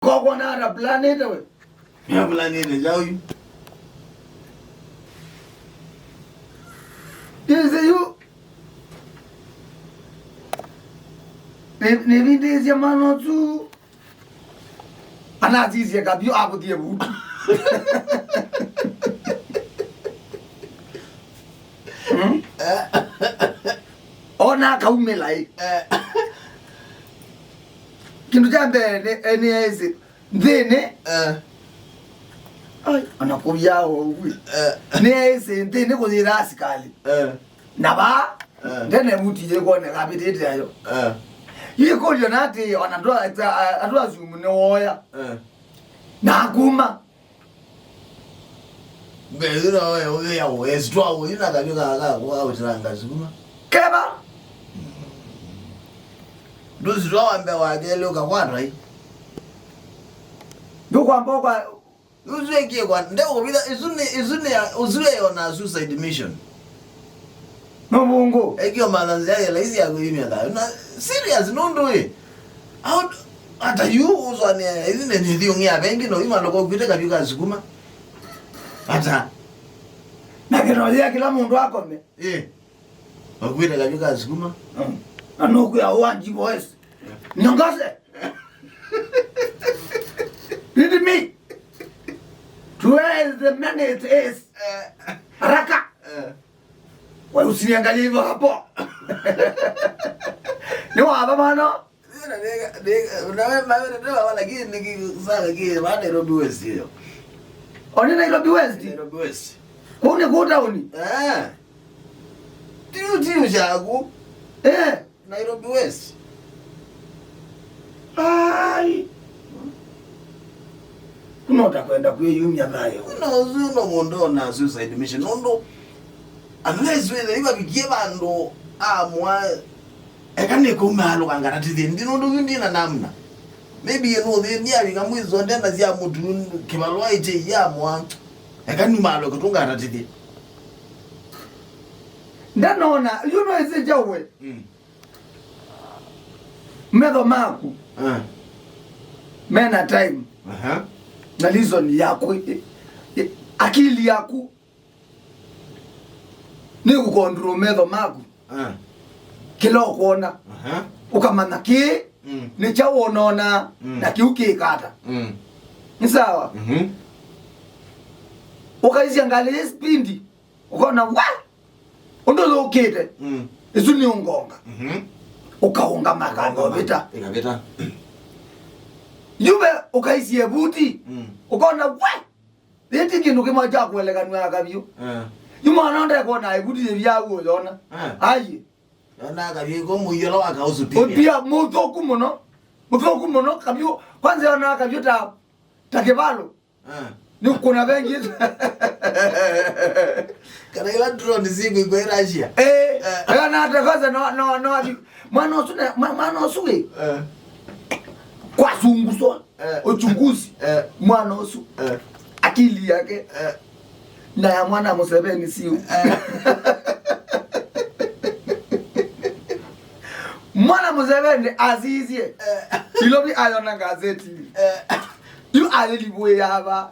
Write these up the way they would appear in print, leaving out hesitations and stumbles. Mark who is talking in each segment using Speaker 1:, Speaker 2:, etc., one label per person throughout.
Speaker 1: Ko na ra planet we.
Speaker 2: Ya planet jau yu.
Speaker 1: Is you. Ne vide sia mano tu. Ana sia kavyu akuite butu. Ona kaumelai. Kindu jambe ni ese. Ndene ai anakuya wewe. Ni ese ndene ko zirasi kali. Naba ndene muti ye kone kapitete ayo. Yiko yonati onatoa atwa zumu ne woya. Na kuma.
Speaker 2: Ngezira wewe ya westwa wewe ina kabika kwa kutilanga sukuma.
Speaker 1: Keba.
Speaker 2: Nduziro wambe wagele ukakwadra hii.
Speaker 1: Ndokwamba kwa
Speaker 2: uzweke kwa ndeko bila izune uzwe yona suicide mission.
Speaker 1: No mungu.
Speaker 2: Ekyo malanzi yake laisi ya kuimia da. Na serious nondo we. Out ata you uzwane izine ndiyo ngia bengi no imalo ko kwite kabika sukuma. Ata
Speaker 1: na kinolia kila mundu akome.
Speaker 2: Wakwite kabika sukuma.
Speaker 1: Anoku ya wanji boys. Nyongase. Did me? To where the minute is Raka. Wewe usiniangalie hivyo hapo. Ni waba mano.
Speaker 2: Unawe lakini nikisaka kile baada Nairobi West hiyo.
Speaker 1: Oni Nairobi West?
Speaker 2: Nairobi West.
Speaker 1: Kune kuta uni?
Speaker 2: Tiu chagu. Nairobi West.
Speaker 1: Ai. Unota kwenda kuyumya nayo.
Speaker 2: Uno mundo na suicide mission nondo. Unless we iba bigie bando amwa ekane ko malo kangana tidi ndinondo ndina namna. Maybe you know the near ngamwizo ndenda zia mutu kibalwa ite yamwa. Ekani malo kutunga ratidi.
Speaker 1: Ndanona you know ise jawe. Medo maku. Mena time. Na reason yako akili yako ni kukontrol medo maku. Kila kuona. Ukamana ki ni chawonona na kiuki kata. Ni sawa? Ukaisi angalia spindi. Ukaona wa ndo ukite. Isu ni ungonga. Ukaunga makando vita.
Speaker 2: Ikavita.
Speaker 1: Yube ukaisi ebuti. Ukaona wa Deti kindu kimo cha kuelekanwa kavyu. Yuma nonda kuona ebuti byawo yona. Ayi.
Speaker 2: Yona kavyu ko muyelo akausutia.
Speaker 1: Opia mutoku muno. Mutoku muno kavyu kwanza yona kavyu takebalo. Ni kuna vengi.
Speaker 2: Kana ila drone zingu iko Russia.
Speaker 1: Yana atakaza no mwana usue. Kwa zunguso. Uchunguzi. Mwana usu. Akili yake. Na ya mwana Museveni siyo. Mwana Museveni azizie. Ilobi ayona gazeti. You are the boy yaba.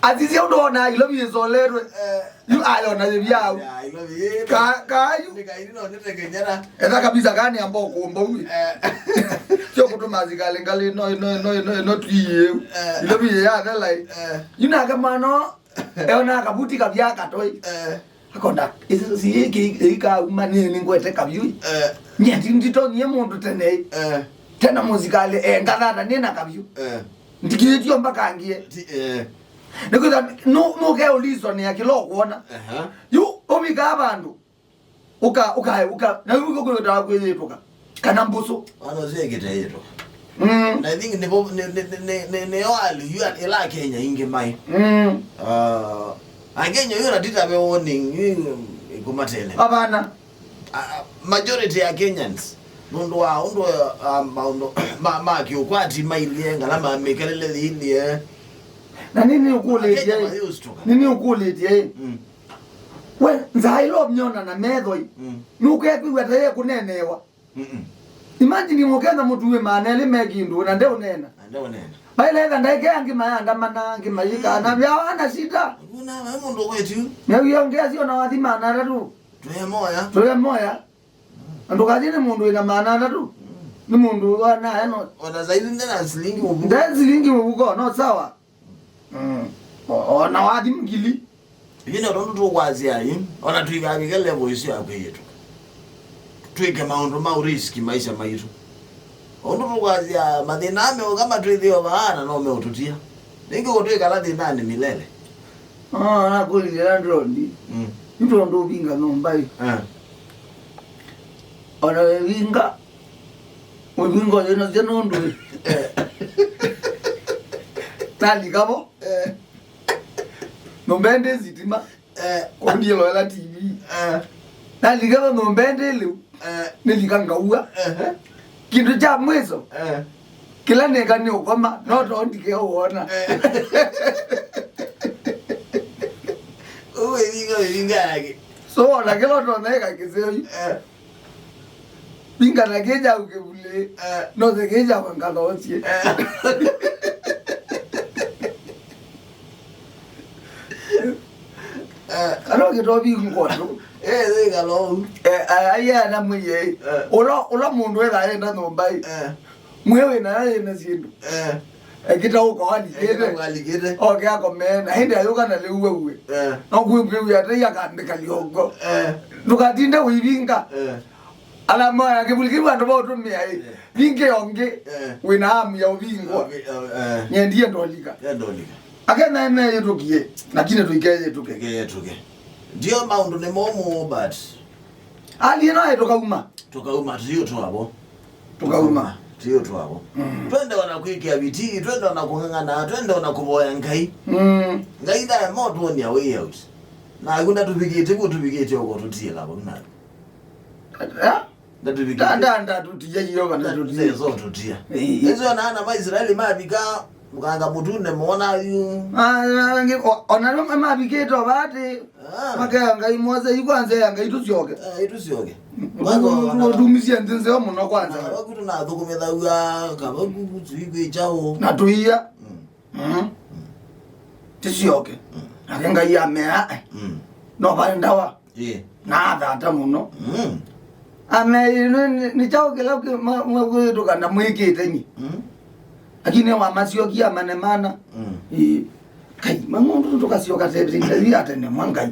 Speaker 1: Azizie udona ilobi izolero. You are on the biao. Ka you
Speaker 2: nikaino nitekenyera.
Speaker 1: Eza kabisa gani ambao kuomba huyu. Sio kutuma zikale ngali no tuye. Ilobi ya dai. Yuna kama no eona kabuti kabyaka toi. Akonda isi si ka manini ngwete kavyu. Nyeti ndito nye mundu tene. Tena muzikale ngadada nina kavyu. Ndikityo mpaka angie. Nikuza no ke ulizo ni akilo kuona. Yu omiga abantu. Uka na yuko kuda kweyetuka. Kana mbuso.
Speaker 2: Ano zegeta yeto. I think ne wali you are ila Kenya inge mai. Agenya yona dita be warning kumatele.
Speaker 1: Abana.
Speaker 2: Majority ya Kenyans ndo ma kiukwati mailenga lama mekelele hili
Speaker 1: na nini ukulete nini ukulete we nzailo mnyona na medho nuke kwiweta ye kunenewa imagine mukenda mutuwe manele megindu na ndio nena baile ndeke angima andamana ngima yika na byawana shida
Speaker 2: kuna mundu kwetu
Speaker 1: ngiongea sio na wadhima na tu tuwe moya ndo kazini mundu ina maana tu ni mundu wana eno
Speaker 2: ona zaidi ndana silingi mubuko
Speaker 1: silingi mubuko no sawa ona wadi mgili
Speaker 2: yine ndo ndo kwazia yi ona tuikake ke level isi yakwe yetu tuike maundu ma risk maisha maitu ndo kwazia madiname kama tuithio baana no me ututia ningi kutuika la dinani milele
Speaker 1: na kulira ndondi ndo ndo binga nombai ona winga wingo yena jeno ndo tali kabo nombende zitima kondilo la TV tali kabo nombende lu nilikangauwa kindu cha mwezo kila neka ni ukoma no to ndike uona
Speaker 2: winga yake
Speaker 1: so la kilo to neka kiseo binga na keja ukebule no se keja wangalotie kalo kitobi ngoto
Speaker 2: galo
Speaker 1: aya na muye ola mundu ela enda nombai mwewe na yena sindu ekita uko aligete okay akomena hende ayoka na leuwe no kuibu ya ya kandika lyogo tukatinde uibinga ala moya kebuliki bantu botumia binge onge wina hamu ya ubingwa nyendie ndolika akena ene yetukie lakini tuikeje tuke
Speaker 2: ndio maundu ne momo but
Speaker 1: ali no etokauma
Speaker 2: tiyo tu abo
Speaker 1: tukauma
Speaker 2: tiyo tu abo twende wana kuikia biti twende wana kungangana twende wana kuboya ngai ngai da moto ni away out na kuna tupigite uko tutie labo kuna
Speaker 1: ndanda tutie yoga na tutie
Speaker 2: zo tutia hizo na Maisraeli mabika mukanga mutune muona yu
Speaker 1: ona mabike to bati makanga imoze yikwanze yanga itusioke kwanza dumisia ndenze wa muno kwanza
Speaker 2: bakutu na thukumetha uya kabaku tuigwe chao
Speaker 1: na tuia tisioke akenga ya mea no bandawa na thata muno ame ni chao kila mwe tukana mwikite nyi lakini wa masio kia manemana kai mangundu tukasioka tete atene mwangai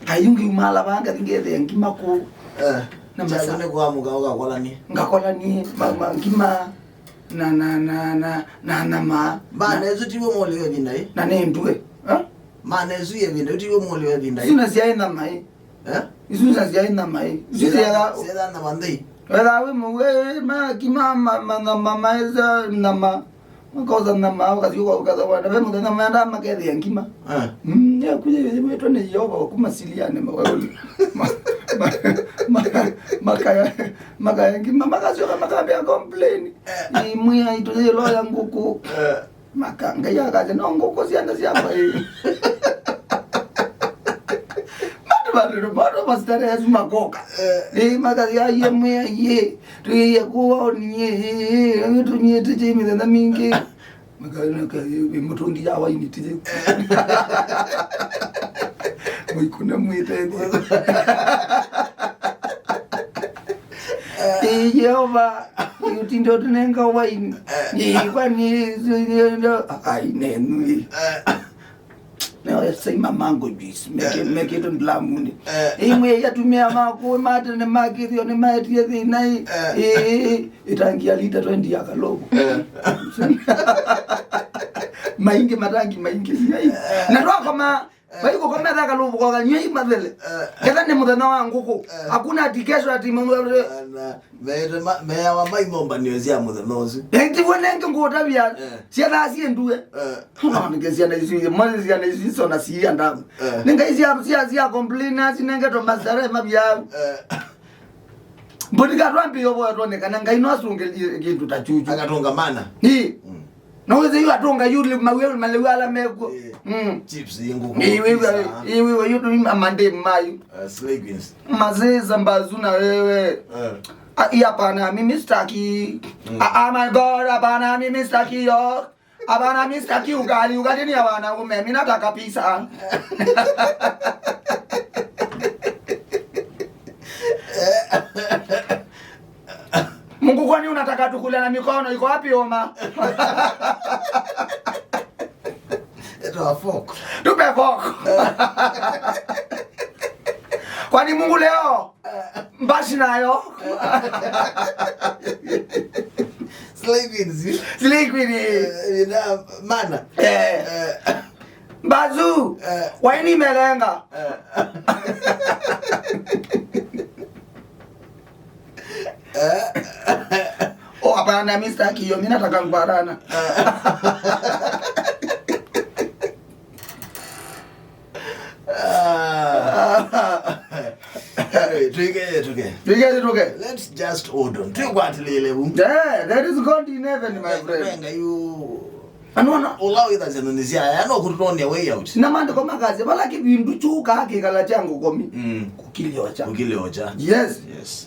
Speaker 1: kayungi umala banga ngeze ngimako
Speaker 2: na masane kwa mugaoga kolani
Speaker 1: ngakolani mama ngima na
Speaker 2: bana ezo tiwe moliwe bindai
Speaker 1: na nendwe
Speaker 2: mana ezo yebinde tiwe moliwe bindai
Speaker 1: sina siaina mai isuna siaina mai
Speaker 2: sida na bandai
Speaker 1: wewe mwe ma kima mama eza nama makoza nama wakaziko ukazawana wewe mtana manda makere yankima ya kuje wewe twende yoba kumasiliane makaya ngima makazio makambe ya complain ni mwe itoje lo ya nguku makanga ya kaje no nguku sianda siapa Bado mastare ya makoka makazi ya yemwe ye tuye kuwa nye tunye tije mitenda mingi makana ka mutundi ya waini tije mwikuna mwitende Yehova yutindo tunenga waini kwani ai nenu no say mamango bis make it ndlamuni imwe yatumia mako mate ne makithio ne matie thinai itangia lita 20 yakalogo maingi matangi maingi na roho kama baiko kama daka lobo kwa nyei madele kenda ne mudana wangu hakuna atikesho ati me
Speaker 2: wa mai momba niwezia mudanozi
Speaker 1: enti wonenge ngota bya sia si endue ngezia na isi mali sia na isi so na sia ndamu ninga isi sia complain sinenge to mazare mabya mbodi katwambi yobo yatoneka nanga ino asunge kintu tachuchu
Speaker 2: akatonga mana
Speaker 1: naweze yu atonga yule mawewe malewala meko
Speaker 2: chips yengu
Speaker 1: iwe yutu amande mayu
Speaker 2: slegins
Speaker 1: mazeza mbazuna wewe Hapana mimi sitaki. Oh my god, hapana mimi sitaki yo. Hapana mimi sitaki ugali ni hapana mimi nataka pizza. Mungu kwani unataka tukule na mikono iko wapi oma?
Speaker 2: Eto fork.
Speaker 1: Tupe fork. Kwani Mungu leo mbashi nayo. Slikwini.
Speaker 2: Mana.
Speaker 1: Bazu. Waini melenga. Oh hapana mimi sitaki hiyo, mimi nataka mbarana. Tuge.
Speaker 2: Let's just hold on.
Speaker 1: Yeah, there is God in heaven, my friend. Anona
Speaker 2: allow it as an Indonesia. I know could run your way out.
Speaker 1: Namande koma kazi balaki bindu chuka ke kala changu komi. Kukili ocha.
Speaker 2: Kukili ocha.
Speaker 1: Yes.
Speaker 2: Yes.